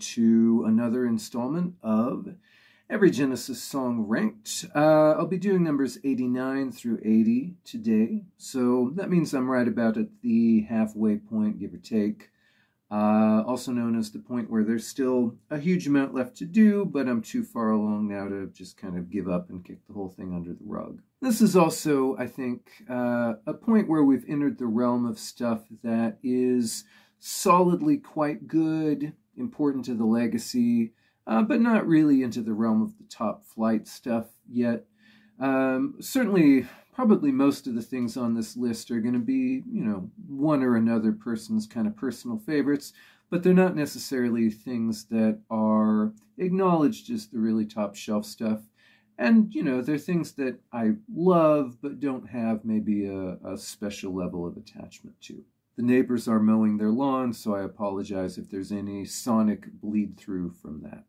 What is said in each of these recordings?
to another installment of Every Genesis Song Ranked. I'll be doing numbers 89 through 80 today, so that means I'm right about at the halfway point, give or take. Also known as the point where there's still a huge amount left to do, but I'm too far along now to just kind of give up and kick the whole thing under the rug. This is also, I think, a point where we've entered the realm of stuff that is solidly quite good, important to the legacy, but not really into the realm of the top flight stuff yet. Certainly, probably most of the things on this list are going to be, one or another person's kind of personal favorites, but they're not necessarily things that are acknowledged as the really top shelf stuff. And, they're things that I love, but don't have maybe a special level of attachment to. The neighbors are mowing their lawn, so I apologize if there's any sonic bleed-through from that.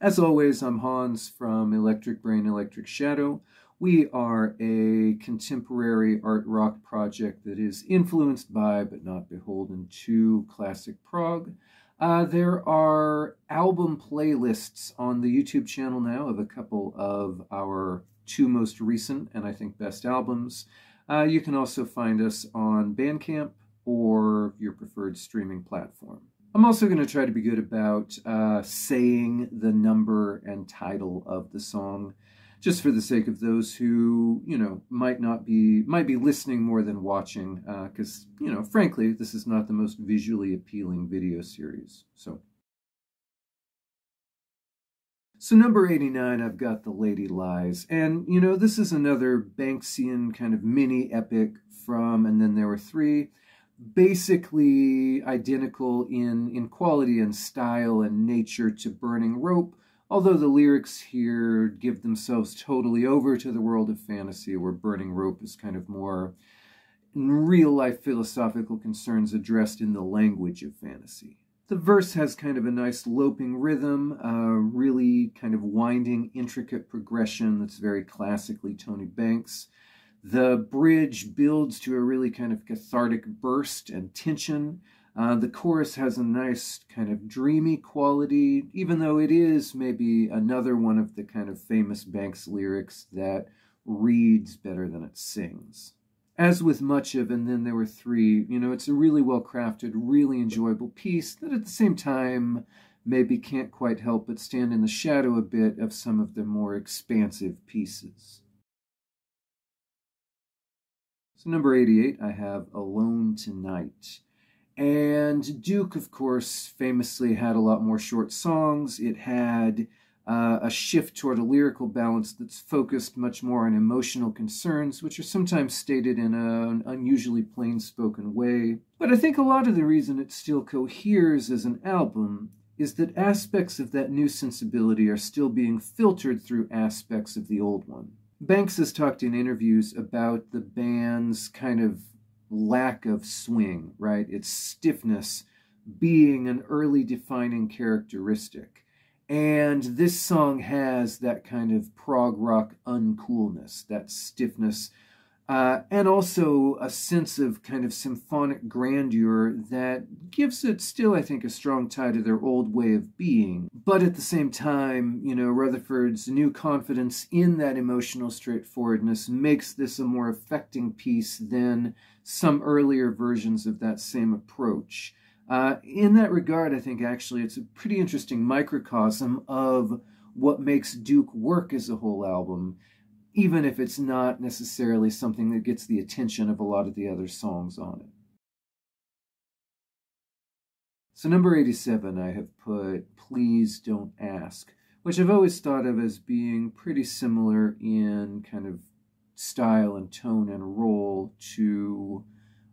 As always, I'm Hans from Electric Brain, Electric Shadow. We are a contemporary art rock project that is influenced by, but not beholden to, classic prog. There are album playlists on the YouTube channel now of a couple of our two most recent and I think best albums. You can also find us on Bandcamp or your preferred streaming platform. I'm also going to try to be good about saying the number and title of the song, just for the sake of those who, might be listening more than watching, because, frankly, this is not the most visually appealing video series. So number 89, I've got The Lady Lies. And, this is another Banksian kind of mini epic from And Then There Were Three. Basically identical in quality and style and nature to Burning Rope, although the lyrics here give themselves totally over to the world of fantasy, where Burning Rope is kind of more real-life philosophical concerns addressed in the language of fantasy. The verse has kind of a nice loping rhythm, really kind of winding, intricate progression that's very classically Tony Banks. The bridge builds to a really kind of cathartic burst and tension. The chorus has a nice kind of dreamy quality, even though it is maybe another one of the kind of famous Banks lyrics that reads better than it sings. As with much of And Then There Were Three, it's a really well-crafted, really enjoyable piece that at the same time maybe can't quite help but stand in the shadow a bit of some of the more expansive pieces. So number 88, I have Alone Tonight. And Duke, of course, famously had a lot more short songs. It had a shift toward a lyrical balance that's focused much more on emotional concerns, which are sometimes stated in an unusually plain-spoken way. But I think a lot of the reason it still coheres as an album is that aspects of that new sensibility are still being filtered through aspects of the old one. Banks has talked in interviews about the band's kind of lack of swing, right? Its stiffness being an early defining characteristic. And this song has that kind of prog rock uncoolness, that stiffness, and also a sense of kind of symphonic grandeur that gives it still, I think, a strong tie to their old way of being. But at the same time, Rutherford's new confidence in that emotional straightforwardness makes this a more affecting piece than some earlier versions of that same approach. In that regard, I think actually it's a pretty interesting microcosm of what makes Duke work as a whole album, even if it's not necessarily something that gets the attention of a lot of the other songs on it. So number 87, I have put Please Don't Ask, which I've always thought of as being pretty similar in kind of style and tone and role to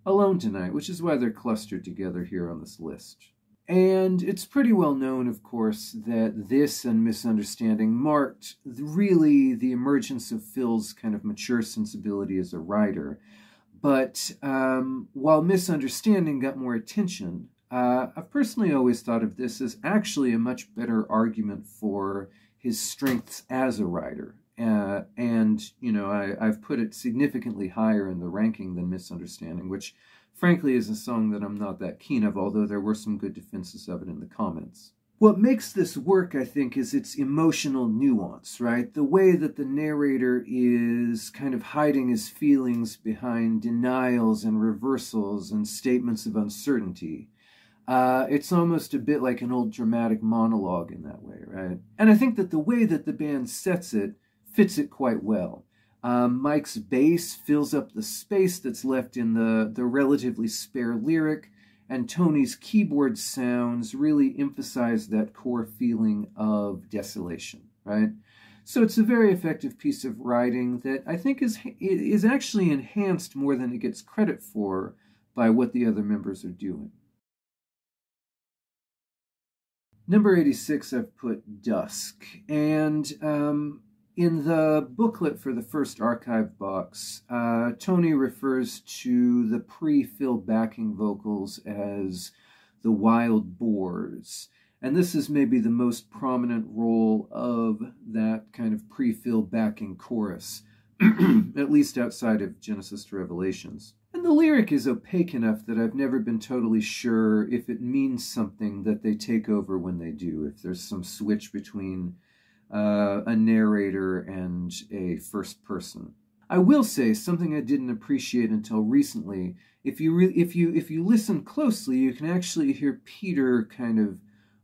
Alone Tonight, which is why they're clustered together here on this list. And it's pretty well known, of course, that this and Misunderstanding marked really the emergence of Phil's kind of mature sensibility as a writer. But while Misunderstanding got more attention, I've personally always thought of this as actually a much better argument for his strengths as a writer. I've put it significantly higher in the ranking than Misunderstanding, which frankly is a song that I'm not that keen of, although there were some good defenses of it in the comments. What makes this work, I think, is its emotional nuance, right? The way that the narrator is kind of hiding his feelings behind denials and reversals and statements of uncertainty. It's almost a bit like an old dramatic monologue in that way, right? And I think that the way that the band sets it fits it quite well. Mike's bass fills up the space that's left in the relatively spare lyric, and Tony's keyboard sounds really emphasize that core feeling of desolation, right? So it's a very effective piece of writing that I think is actually enhanced more than it gets credit for by what the other members are doing. Number 86, I've put Dusk, and in the booklet for the first archive box, Tony refers to the pre-fill backing vocals as the wild boars. And this is maybe the most prominent role of that kind of pre-fill backing chorus, at least outside of Genesis to Revelations. And the lyric is opaque enough that I've never been totally sure if it means something that they take over when they do, if there's some switch between a narrator and a first person. I will say something I didn't appreciate until recently. If you listen closely, you can actually hear Peter kind of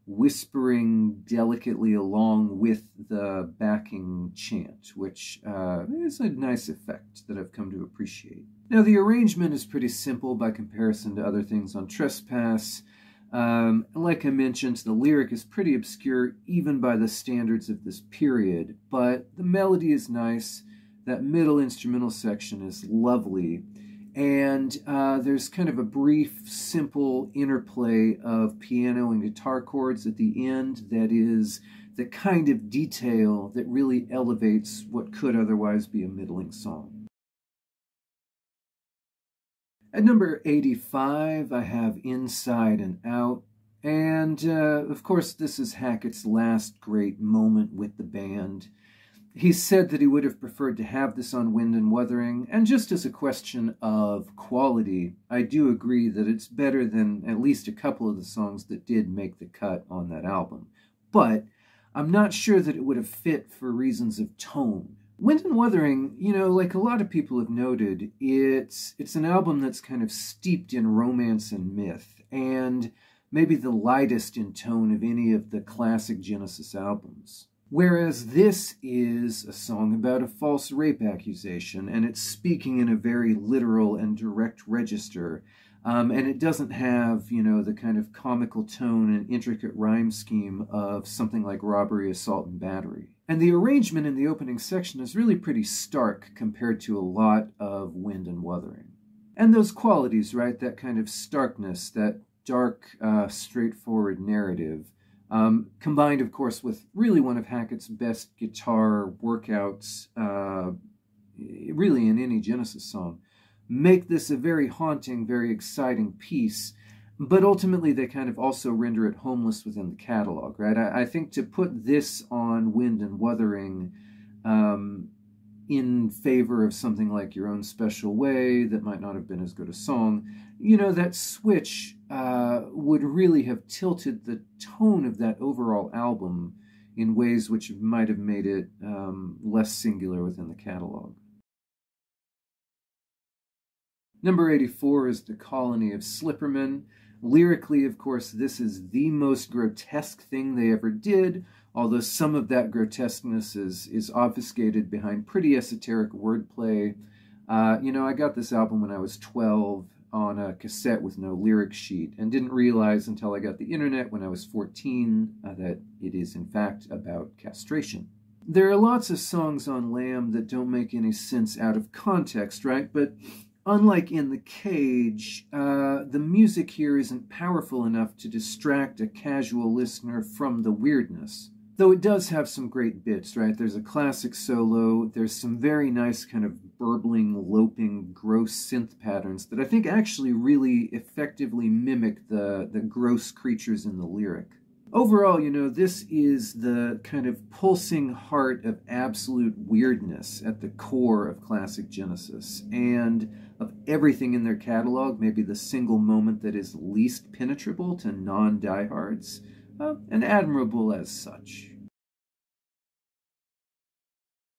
whispering delicately along with the backing chant, which is a nice effect that I've come to appreciate. Now, the arrangement is pretty simple by comparison to other things on Trespass. Like I mentioned, the lyric is pretty obscure even by the standards of this period, but the melody is nice, that middle instrumental section is lovely, and there's kind of a brief, simple interplay of piano and guitar chords at the end that is the kind of detail that really elevates what could otherwise be a middling song. At number 85, I have Inside and Out, and of course this is Hackett's last great moment with the band. He said that he would have preferred to have this on Wind and Wuthering, and just as a question of quality, I do agree that it's better than at least a couple of the songs that did make the cut on that album. But I'm not sure that it would have fit for reasons of tone. Wind and Wuthering, you know, like a lot of people have noted, it's an album that's kind of steeped in romance and myth, and maybe the lightest in tone of any of the classic Genesis albums. Whereas this is a song about a false rape accusation, and it's speaking in a very literal and direct register, and it doesn't have, you know, the kind of comical tone and intricate rhyme scheme of something like Robbery, Assault, and Battery. And the arrangement in the opening section is really pretty stark compared to a lot of Wind and Wuthering. And those qualities, right, that kind of starkness, that dark, straightforward narrative, combined, of course, with really one of Hackett's best guitar workouts, really in any Genesis song, make this a very haunting, very exciting piece, but ultimately they kind of also render it homeless within the catalog, right? I think to put this on Wind and Wuthering in favor of something like Your Own Special Way, that might not have been as good a song, you know, that switch would really have tilted the tone of that overall album in ways which might have made it less singular within the catalog. Number 84 is The Colony of Slippermen. Lyrically, of course, this is the most grotesque thing they ever did, although some of that grotesqueness is obfuscated behind pretty esoteric wordplay. You know, I got this album when I was 12 on a cassette with no lyric sheet, and didn't realize until I got the internet when I was 14 that it is in fact about castration. There are lots of songs on Lamb that don't make any sense out of context, right? But unlike In the Cage, the music here isn't powerful enough to distract a casual listener from the weirdness. Though it does have some great bits, right? There's a classic solo, there's some very nice kind of burbling, loping, gross synth patterns that I think actually really effectively mimic the gross creatures in the lyric. Overall, you know, this is the kind of pulsing heart of absolute weirdness at the core of classic Genesis, and of everything in their catalog, maybe the single moment that is least penetrable to non-diehards. and admirable as such.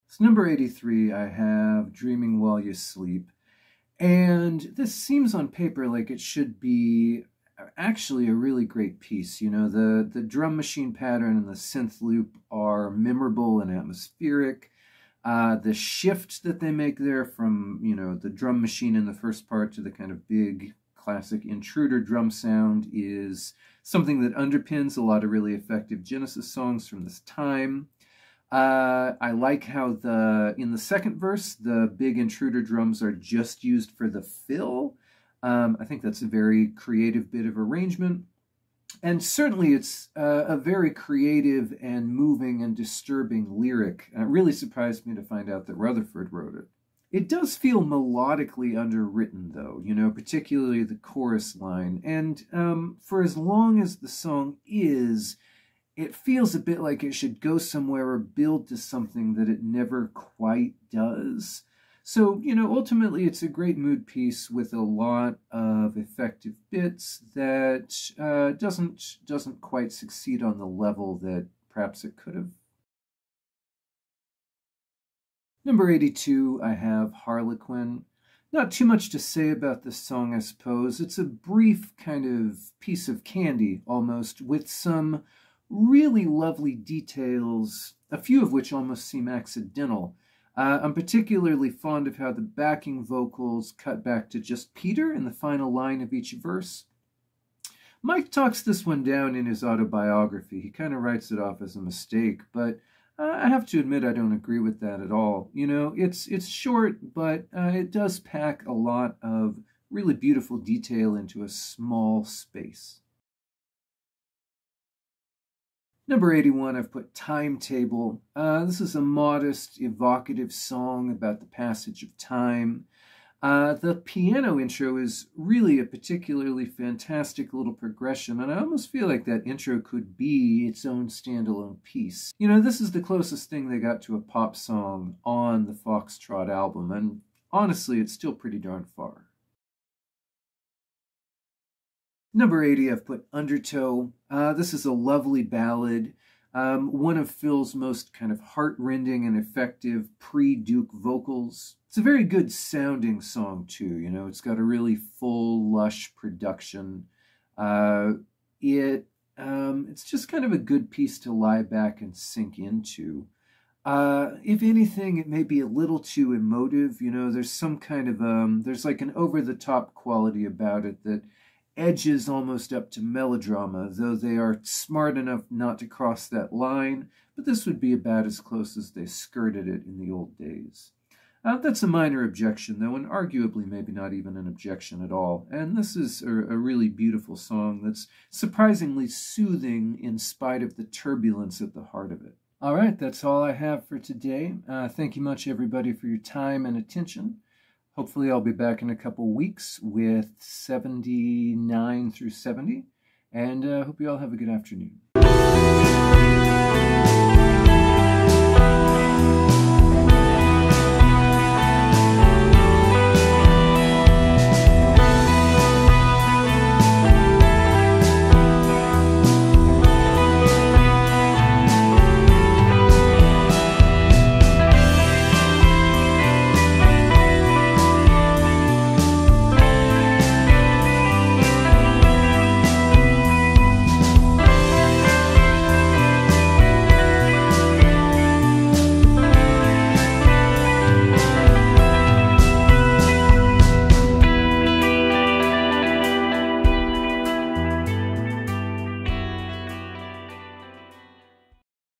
So number 83, I have Dreaming While You Sleep. And this seems on paper like it should be actually a really great piece. You know, the drum machine pattern and the synth loop are memorable and atmospheric. The shift that they make there from, you know, the drum machine in the first part to the kind of big classic intruder drum sound is something that underpins a lot of really effective Genesis songs from this time. I like how in the second verse, the big intruder drums are just used for the fill. I think that's a very creative bit of arrangement. And certainly it's a very creative and moving and disturbing lyric. It really surprised me to find out that Rutherford wrote it. It does feel melodically underwritten, though, you know, particularly the chorus line. And for as long as the song is, it feels a bit like it should go somewhere or build to something that it never quite does. So, you know, ultimately it's a great mood piece with a lot of effective bits that doesn't quite succeed on the level that perhaps it could have. Number 82, I have Harlequin. Not too much to say about this song, I suppose. It's a brief kind of piece of candy, almost, with some really lovely details, a few of which almost seem accidental. I'm particularly fond of how the backing vocals cut back to just Peter in the final line of each verse. Mike talks this one down in his autobiography. He kind of writes it off as a mistake, but I have to admit I don't agree with that at all. You know, it's short, but it does pack a lot of really beautiful detail into a small space. Number 81, I've put Timetable. This is a modest, evocative song about the passage of time. The piano intro is really a particularly fantastic little progression, and I almost feel like that intro could be its own standalone piece. You know, this is the closest thing they got to a pop song on the Foxtrot album, and honestly, it's still pretty darn far. Number 80, I've put Undertow. This is a lovely ballad, one of Phil's most kind of heart-rending and effective pre-Duke vocals. It's a very good sounding song, too. You know, it's got a really full, lush production. It's just kind of a good piece to lie back and sink into. If anything, it may be a little too emotive. You know, there's some kind of, there's like an over-the-top quality about it that edges almost up to melodrama, though they are smart enough not to cross that line, but this would be about as close as they skirted it in the old days. That's a minor objection, though, and arguably maybe not even an objection at all. And this is a really beautiful song that's surprisingly soothing in spite of the turbulence at the heart of it. All right, that's all I have for today. Thank you much, everybody, for your time and attention. Hopefully I'll be back in a couple weeks with 79 through 70, and hope you all have a good afternoon.